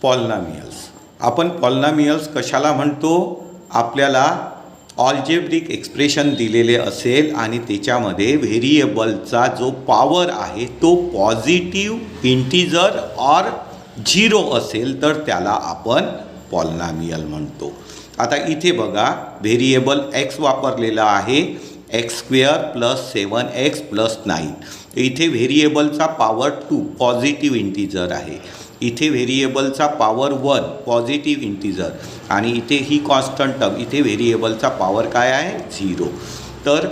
Polynomials. आपण polynomials कशाला म्हणतो? आपल्याला ऑल्जेब्रिक एक्सप्रेशन दिलेले असेल आणि त्याच्यामध्ये व्हेरिएबलचा जो पॉवर आहे तो पॉझिटिव्ह इंटिजर ऑर 0 असेल तर त्याला आपण पॉलिनॉमियल म्हणतो. आता इथे बघा, व्हेरिएबल x वापरलेला आहे x² + 7x + 9. इथे व्हेरिएबलचा पॉवर 2 पॉझिटिव्ह इंटिजर आहे, इथे व्हेरिएबलचा पॉवर 1 पॉझिटिव्ह इंटिजर आणि इथे ही कॉन्स्टंट टर्म, इथे व्हेरिएबलचा पॉवर काय आहे 0. तर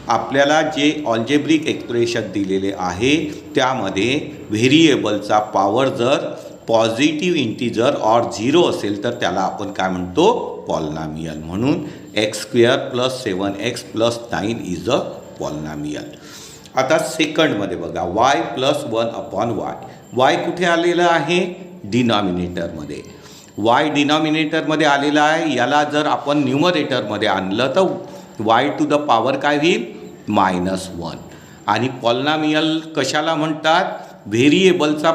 आपल्याला जे ऑल्जेब्रिक एक्सप्रेशन दिलेले आहे त्यामध्ये व्हेरिएबलचा पॉवर जर पॉझिटिव्ह इंटिजर ऑर 0 असेल तर त्याला आपण काय म्हणतो? पॉलिनॉमियल. म्हणून x² + 7x + 9 is a polynomial. आता सेकंडमध्ये बघा, y + 1/y. y कुठे आलेला आहे? डिनॉमिनेटरमध्ये. y डिनॉमिनेटरमध्ये आलेला आहे. याला जर आपण न्यूमरेटरमध्ये आणलं तर y टू द पॉवर काय होईल? -1. आणि पॉलिनॉमियल कशाला म्हणतात? व्हेरिएबलचा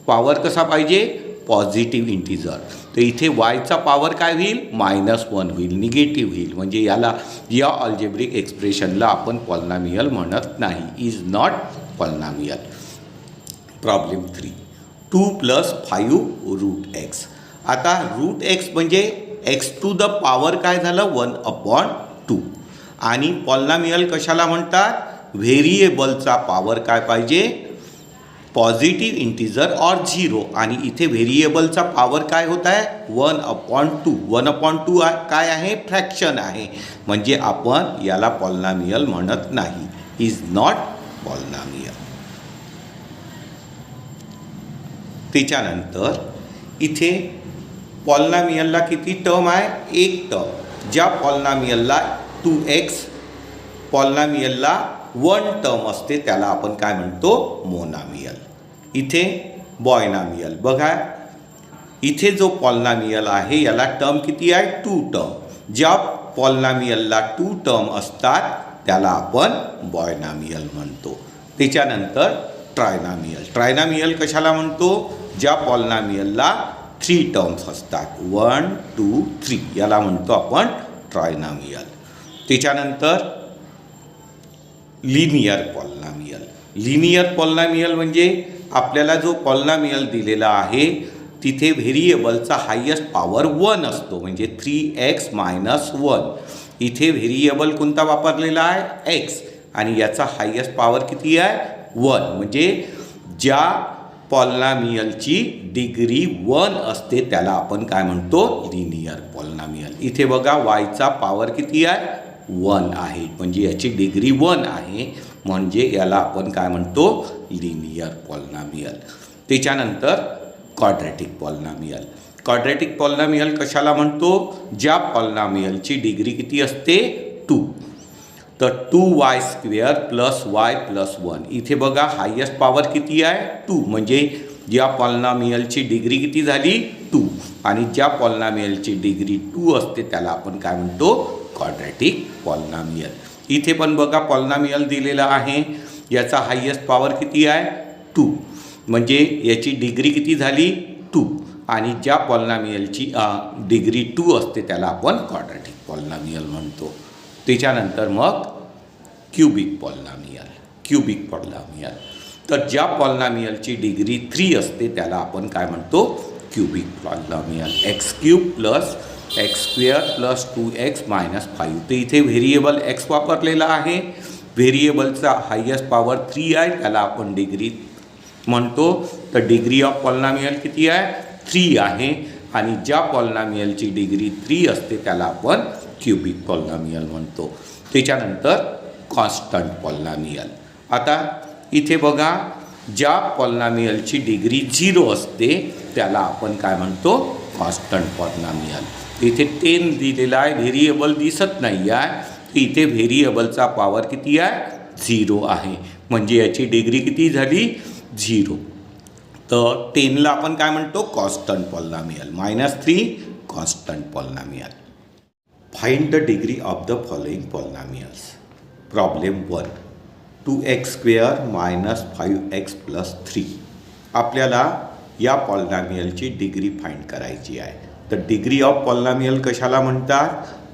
पॉवर कसा पाहिजे? Positive integer. तर इथे वायचा पॉवर काय होईल? -1 होईल, निगेटिव्ह होईल. म्हणजे या ऑल्जेब्रिक एक्सप्रेशनला आपण पॉलिनॉमियल म्हणत नाही, is not polynomial. Problem 3, 2 + 5√x. आता √x म्हणजे x टू द पॉवर काय झालं? 1/2. आणि पॉलिनॉमियल कशाला म्हणतात? व्हेरिएबलचा पॉवर काय पाहिजे? Positive integer or 0. आणि इथे व्हेरिएबलचा पॉवर काय होत आहे? 1/2. 1/2 काय आहे? फ्रॅक्शन आहे. म्हणजे आपण याला पॉलिनॉमियल म्हणत नाही, इज नॉट पॉलिनॉमियल. त्याच्यानंतर इथे पॉलिनॉमियलला किती टर्म आहे? एक टर्म. ज्या पॉलिनॉमियलला 2x पॉलिनॉमियलला 1 टर्म असते त्याला आपण काय म्हणतो? मोनॉमियल. इथे बायनॉमियल. बघा, इथे जो पॉलिनॉमियल आहे याला टर्म किती आहे? 2 टर्म. ज्या पॉलिनॉमियलला 2 टर्म असतात त्याला आपण बायनॉमियल म्हणतो. त्याच्यानंतर ट्रायनॉमियल. ट्रायनॉमियल कशाला म्हणतो? ज्या पॉलिनॉमियलला 3 टर्म्स असतात, 1 2 3, याला म्हणतो आपण ट्रायनॉमियल. त्याच्यानंतर लिनियर पॉलिनॉमियल. लिनियर पॉलिनॉमियल म्हणजे आपल्याला जो पॉलिनॉमियल दिलेला आहे तिथे व्हेरिएबलचा हायेस्ट पॉवर 1 असतो, म्हणजे 3x - 1. इथे व्हेरिएबल कोणता वापरलेला आहे? x. आणि याचा हायेस्ट पॉवर किती आहे? 1. म्हणजे ज्या पॉलिनॉमियलची डिग्री 1 असते त्याला आपण काय म्हणतो? Linear polynomial. इथे बघा, yचा पॉवर किती आहे? 1 आहे, म्हणजे याची डिग्री 1 आहे, म्हणजे याला आपण काय म्हणतो? Linear polynomial. त्याच्यानंतर क्वाड्रॅटिक पॉलिनॉमियल. क्वाड्रॅटिक पॉलिनॉमियल कशाला म्हणतो? ज्या पॉलिनॉमियलची डिग्री किती असते? 2. तर 2y² + y + 1. इथे बघा, हायेस्ट पॉवर किती आहे? 2. म्हणजे ज्या पॉलिनॉमियलची डिग्री किती झाली? 2. आणि ज्या पॉलिनॉमियलची डिग्री 2 असते त्याला आपण काय म्हणतो? Quadratic polynomial. इथे पण बघा, पॉलिनॉमियल दिलेला आहे, याचा हायेस्ट पॉवर किती आहे? 2. म्हणजे याची डिग्री किती झाली? 2. आणि ज्या पॉलिनॉमियलची डिग्री 2 असते त्याला आपण क्वाड्रॅटिक पॉलिनॉमियल म्हणतो. त्याच्यानंतर मग क्युबिक पॉलिनॉमियल. Cubic polynomial. तर ज्या पॉलिनॉमियलची डिग्री 3 असते त्याला आपण काय म्हणतो? Cubic polynomial. x³ + x² + 2x - 5. तर इथे व्हेरिएबल x वापरलेला आहे, व्हेरिएबलचा हायेस्ट पॉवर 3 आहे, त्याला आपण डिग्री म्हणतो. तर डिग्री ऑफ पॉलिनॉमियल किती आहे? 3 आहे. आणि ज्या पॉलिनॉमियलची डिग्री 3 असते त्याला आपण क्युबिक पॉलिनॉमियल म्हणतो. त्याच्यानंतर कॉन्स्टंट पॉलिनॉमियल. आता इथे बघा, ज्या पॉलिनॉमियलची डिग्री 0 असते त्याला आपण काय म्हणतो? Constant polynomial. इथे 10 दिलेला आहे, व्हेरिएबल दिसत नाही आहे. इथे व्हेरिएबलचा पॉवर किती आहे? 0 आहे, म्हणजे याची डिग्री किती झाली? 0. तर 10ला आपण काय म्हणतो? Constant polynomial. -3 constant polynomial. Find the degree of the following polynomials. Problem 1, 2x² - 5x + 3. आपल्याला या पॉलिनॉमियलची डिग्री फाइंड करायची आहे. तर डिग्री ऑफ पॉलिनॉमियल कशाला म्हणतात?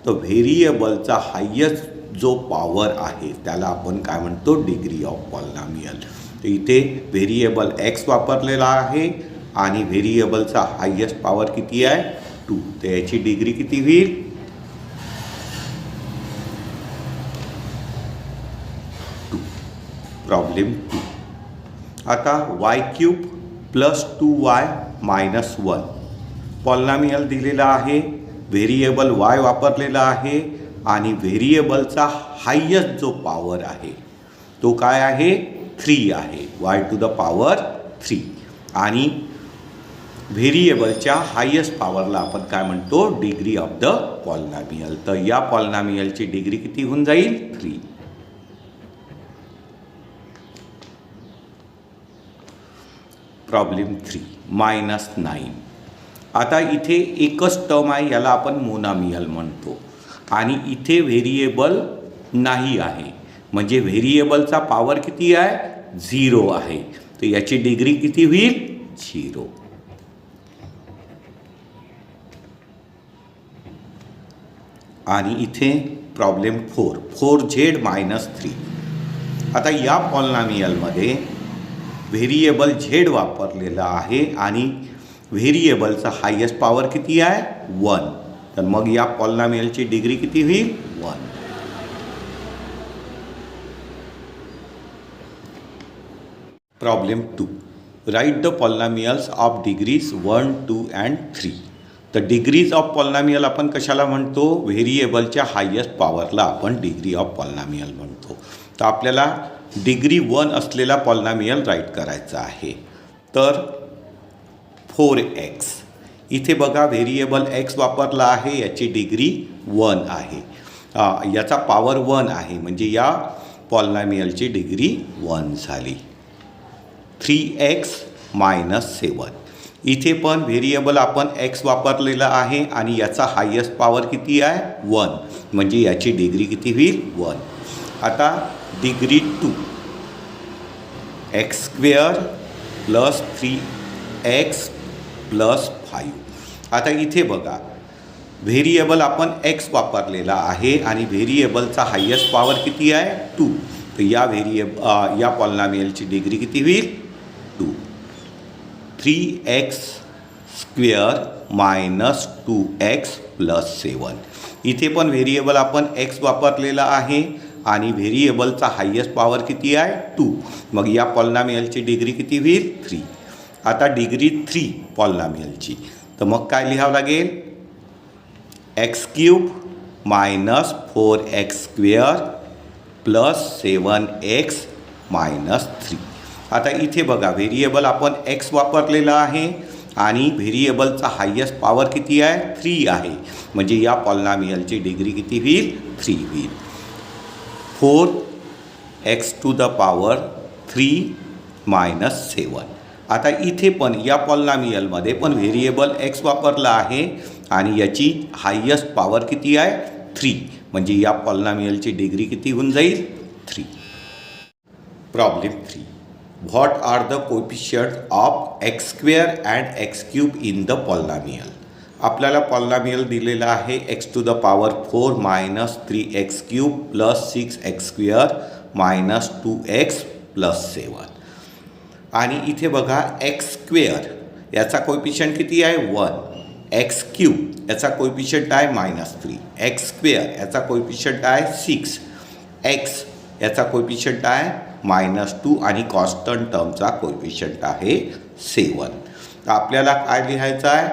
तर व्हेरिएबलचा हायेस्ट जो पॉवर आहे त्याला आपण काय म्हणतो? Degree of polynomial. तर इथे व्हेरिएबल एक्स वापरलेला आहे आणि व्हेरिएबलचा हायेस्ट पॉवर किती आहे? 2. तर याची डिग्री किती होईल? 2. प्रॉब्लेम 2. आता y³ + 2y - 1 पॉलिनॉमियल दिलेला आहे, व्हेरिएबल y वापरलेला आहे आणि व्हेरिएबलचा हायेस्ट जो पॉवर आहे तो काय आहे? 3 आहे. y⁴ आणि व्हेरिएबलच्या हायेस्ट पॉवरला आपण काय म्हणतो? Degree of the polynomial. तर या पॉलिनॉमियलची डिग्री किती होऊन जाईल? 3. प्रॉब्लेम 3 -9. आता इथे एकच टर्म आहे, याला आपण मोनॉमियल म्हणतो आणि इथे व्हेरिएबल नाही आहे, म्हणजे व्हेरिएबलचा पॉवर किती आहे? 0 आहे. तर याची डिग्री किती होईल? 0. आणि इथे प्रॉब्लेम 4z - 3. आता या पॉलिनॉमियलमध्ये व्हेरिएबल z वापरलेला आहे आणि व्हेरिएबलचा हायेस्ट पॉवर किती आहे? 1. तर मग या पॉलिनॉमियलची डिग्री किती होईल? 1. Problem 2. Write the polynomials of degrees 1, 2 and 3. तर डिग्रीज ऑफ पॉलिनॉमियल आपण कशाला म्हणतो? व्हेरिएबलच्या हायेस्ट पॉवरला आपण डिग्री ऑफ पॉलिनॉमियल म्हणतो. तर आपल्याला डिग्री 1 असलेला पॉलिनॉमियल राईट करायचा आहे. तर 4x इथे बघा व्हेरिएबल x वापरला आहे, याची डिग्री 1 आहे, याचा पॉवर 1 आहे, म्हणजे या पॉलिनॉमियलची डिग्री 1 झाली. 3x - 7 इथे पण व्हेरिएबल आपण x वापरलेला आहे आणि याचा हायेस्ट पॉवर किती आहे? 1, म्हणजे याची डिग्री किती होईल? 1. आता डिग्री 2 x² + 3x + 5. आता इथे बघा व्हेरिएबल आपण x वापरलेला आहे आणि व्हेरिएबलचा हायेस्ट पॉवर किती आहे? 2. तर या पॉलिनॉमियलची डिग्री किती होईल? 2. 3x² - 2x + 7 इथे पण व्हेरिएबल आपण x वापरलेला आहे आणि व्हेरिएबलचा हायेस्ट पॉवर किती आहे? 2. मग या पॉलिनॉमियलची डिग्री किती होईल? 3. आता डिग्री 3 पॉलिनॉमियलची, तर मग काय लिहावं लागेल? x³ - 4x² + 7x - 3. आता इथे बघा व्हेरिएबल आपण x वापरलेला आहे आणि व्हेरिएबलचा हायेस्ट पॉवर किती आहे? 3 आहे, म्हणजे या पॉलिनॉमियलची डिग्री किती होईल? 3 होईल. 4x⁴ - 7. आता इथे पण या पॉलिनॉमियलमध्ये पण व्हेरिएबल x वापरला आहे आणि याची हायेस्ट पॉवर किती आहे? 3, म्हणजे या पॉलिनॉमियलची डिग्री किती होऊन जाईल? 3. Problem 3. What are the coefficient of x² and x³ in the polynomial? आपल्याला पॉलिनॉमियल दिलेला आहे x⁴ - 3x³ + 6x² - 2x + 7. आणि इथे बघा x² याचा कोएफिशिएंट किती आहे? 1. x³ याचा कोएफिशिएंट आहे -3. x² याचा कोएफिशिएंट आहे 6. x याचा कोएफिशिएंट आहे -2 आणि कॉन्स्टंट टर्मचा कोएफिशिएंट आहे 7. तर आपल्याला काय लिहायचं आहे?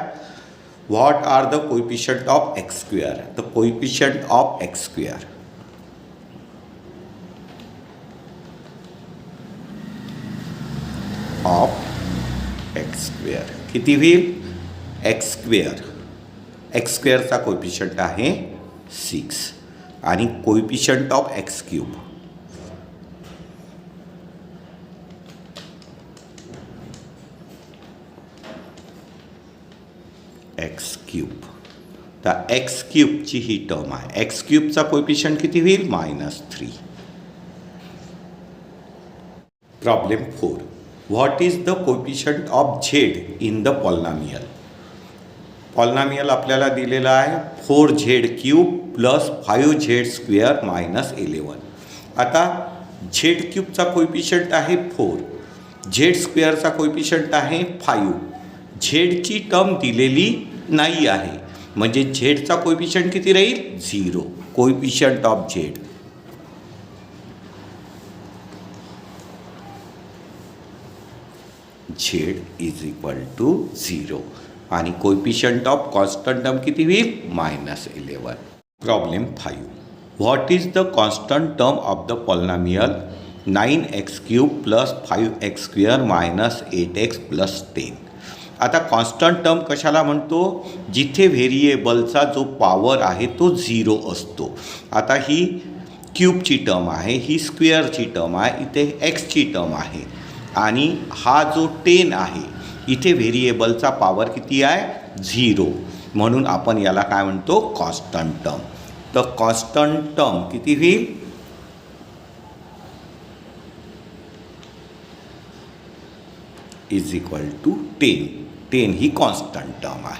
What are the coefficient of x²? The coefficient of x² किती होईल? x² चा कोएफिशिएंट आहे 6 आणि कोएफिशिएंट ऑफ x³ तर x³ ची ही टर्म आहे. x³ चा कोएफिशिएंट किती होईल? -3. Problem 4. What is the coefficient of Z in the polynomial. Polynomial आपल्याला दिलेला आहे 4z³ प्लस 5z² मायनस 11. आता z³ कोएफिशियंट आहे 4, z² कोएफिशियंट आहे 5. झेडची टर्म दिलेली नाही आहे म्हणजे झेडचा कोएफिशियंट किती राहील 0. Coefficient of Z Z is equal to 0 आणि कोएफिशियंट ऑफ कॉन्स्टंट टर्म किती होईल -11. Problem 5. What is the constant term of the polynomial 9x³ plus 5x² minus 8x plus 10. आता कॉन्स्टंट टर्म कशाला म्हणतो जिथे व्हेरिएबलचा जो पॉवर आहे तो 0 असतो. आता ही क्यूबची टर्म आहे, ही स्क्वेअरची टर्म आहे, इथे एक्सची टर्म आहे आणि हा जो 10 आहे इथे व्हेरिएबलचा पॉवर किती आहे 0 म्हणून आपण याला काय म्हणतो कॉन्स्टंट टर्म. तर कॉन्स्टंट टर्म किती होईल इज इक्वल टू 10 ही कॉन्स्टंट टर्म आहे.